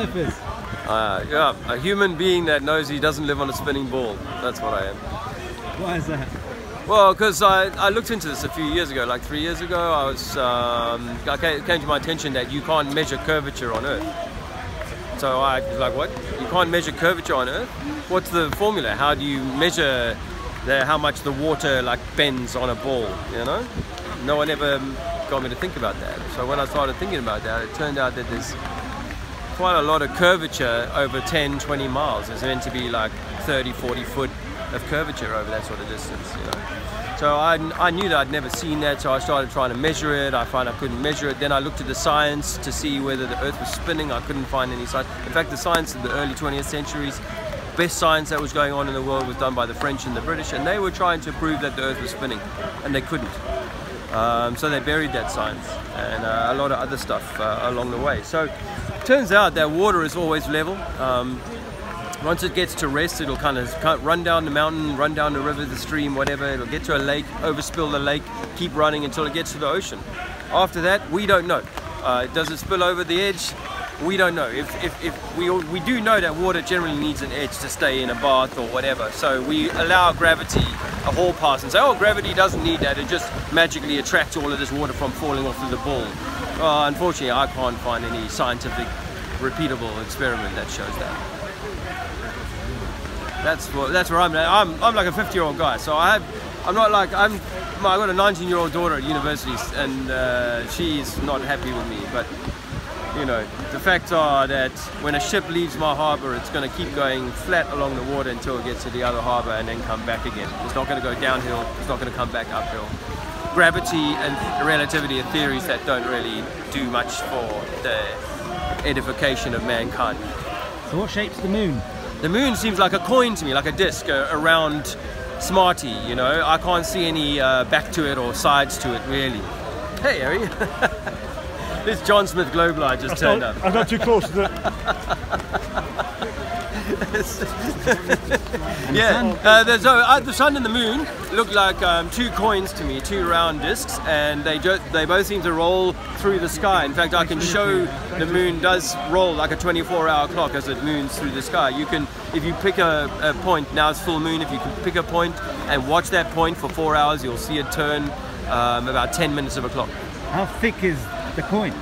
surface. Yeah, a human being that knows he doesn't live on a spinning ball. That's what I am. Why is that? Well, because I looked into this a few years ago, like 3 years ago. It came to my attention that you can't measure curvature on Earth. So I was like, what? You can't measure curvature on Earth? What's the formula? How do you measure how much the water like bends on a ball, you know? No one ever got me to think about that. So when I started thinking about that, it turned out that there's quite a lot of curvature over 10, 20 miles. There's meant to be like 30, 40 foot of curvature over that sort of distance, you know. So I knew that I'd never seen that, so I started trying to measure it. I found I couldn't measure it. Then I looked at the science to see whether the Earth was spinning. I couldn't find any science. In fact, the science of the early 20th centuries, best science that was going on in the world was done by the French and the British, and they were trying to prove that the Earth was spinning, and they couldn't. So they buried that science and a lot of other stuff along the way. So it turns out that water is always level. Once it gets to rest, it'll kind of run down the mountain, run down the river, the stream, whatever. It'll get to a lake, overspill the lake, keep running until it gets to the ocean. After that, we don't know. Does it spill over the edge? We don't know. We do know that water generally needs an edge to stay in a bath or whatever. So we allow gravity a hall pass and say, oh, gravity doesn't need that. It just magically attracts all of this water from falling off of the ball. Unfortunately, I can't find any scientific, repeatable experiment that shows that. That's where I'm at. I'm like a 50-year-old guy, so I got a 19-year-old daughter at university, and she's not happy with me. But you know, the facts are that when a ship leaves my harbour, it's going to keep going flat along the water until it gets to the other harbour and then come back again. It's not going to go downhill. It's not going to come back uphill. Gravity and relativity are theories that don't really do much for the edification of mankind. So what shape's the moon? The moon seems like a coin to me, like a disc, a round smartie, you know. I can't see any back to it or sides to it, really. Hey, Harry. This John Smith Globelite just turned up. I got too close to the... Yeah, the sun and the moon look like two coins to me, two round discs, and they both seem to roll through the sky. In fact, I can show the moon does roll like a 24-hour clock as it moons through the sky. You can, if you pick a point, now it's full moon, if you can pick a point and watch that point for 4 hours, you'll see it turn about 10 minutes of a clock. How thick is the coin?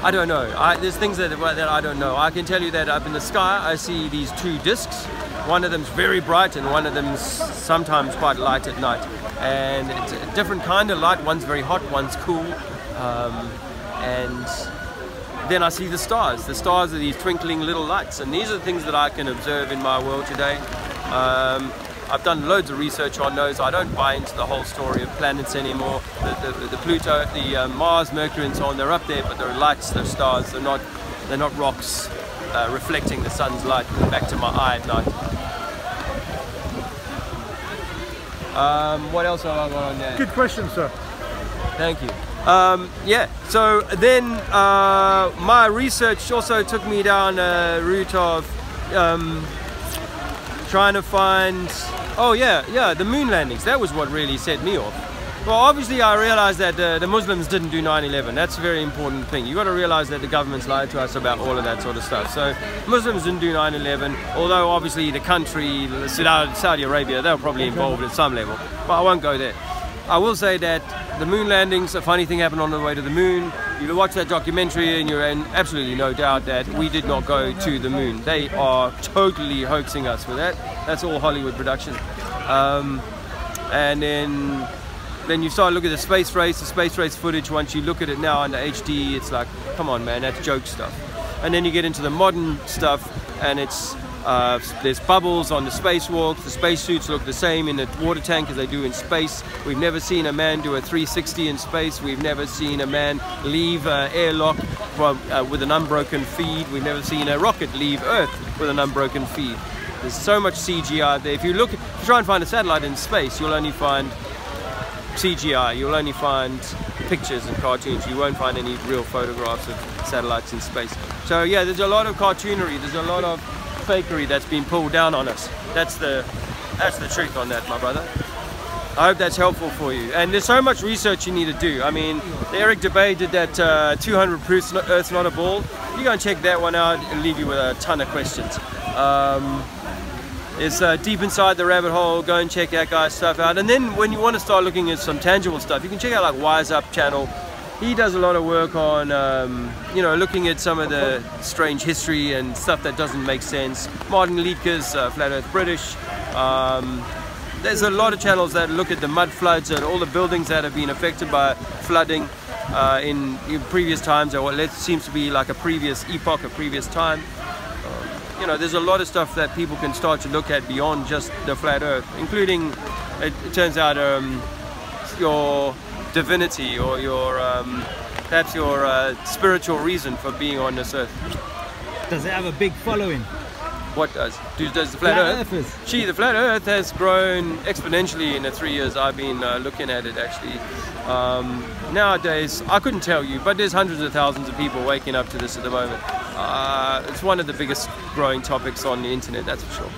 I don't know. There's things that I don't know. I can tell you that up in the sky I see these two discs. One of them's very bright and one of them's sometimes quite light at night. And it's a different kind of light. One's very hot, one's cool. And then I see the stars. The stars are these twinkling little lights. And these are the things that I can observe in my world today. I've done loads of research on those. I don't buy into the whole story of planets anymore. The Pluto, the Mars, Mercury and so on, they're up there, but they're lights, they're stars, they're not rocks reflecting the sun's light back to my eye at night. What else have I got on there? Good question, sir. Thank you. Yeah, so then my research also took me down a route of trying to find, the moon landings. That was what really set me off. Well, obviously I realized that the Muslims didn't do 9/11. That's a very important thing. You got to realize that the government's lied to us about all of that sort of stuff. So Muslims didn't do 9/11, although obviously the country, Saudi Arabia, they were probably involved at some level. But I won't go there. I will say that the moon landings, a funny thing happened on the way to the moon. You watch that documentary and you're in absolutely no doubt that we did not go to the moon. They are totally hoaxing us for that. That's all Hollywood production. And then you start looking at the space race footage. Once you look at it now under HD, it's like, come on man, that's joke stuff. And then you get into the modern stuff and it's there's bubbles on the spacewalks. The spacesuits look the same in the water tank as they do in space. We've never seen a man do a 360 in space. We've never seen a man leave airlock with an unbroken feed. We've never seen a rocket leave Earth with an unbroken feed. There's so much CGI there. If you try and find a satellite in space, you'll only find CGI. You'll only find pictures and cartoons. You won't find any real photographs of satellites in space. So yeah, there's a lot of cartoonery. There's a lot of fakery that's been pulled down on us. That's the truth on that, my brother. I hope that's helpful for you. And there's so much research you need to do. I mean, Eric Dubay did that 200 proofs Earth's not a ball. you go and check that one out. It'll leave you with a ton of questions. It's deep inside the rabbit hole. Go and check that guy's stuff out. And then when you want to start looking at some tangible stuff, you can check out like Wise Up channel. He does a lot of work on, you know, looking at some of the strange history and stuff that doesn't make sense. Martin Liedtke's Flat Earth British. There's a lot of channels that look at the mud floods and all the buildings that have been affected by flooding in previous times, or what seems to be like a previous epoch, a previous time. You know, there's a lot of stuff that people can start to look at beyond just the flat Earth, including, it turns out, your divinity or your perhaps your spiritual reason for being on this Earth. Does it have a big following? What does the flat Earth? Earthers. Gee, the flat Earth has grown exponentially in the 3 years I've been looking at it. Actually, nowadays I couldn't tell you, but there's hundreds of thousands of people waking up to this at the moment. It's one of the biggest growing topics on the internet, that's for sure.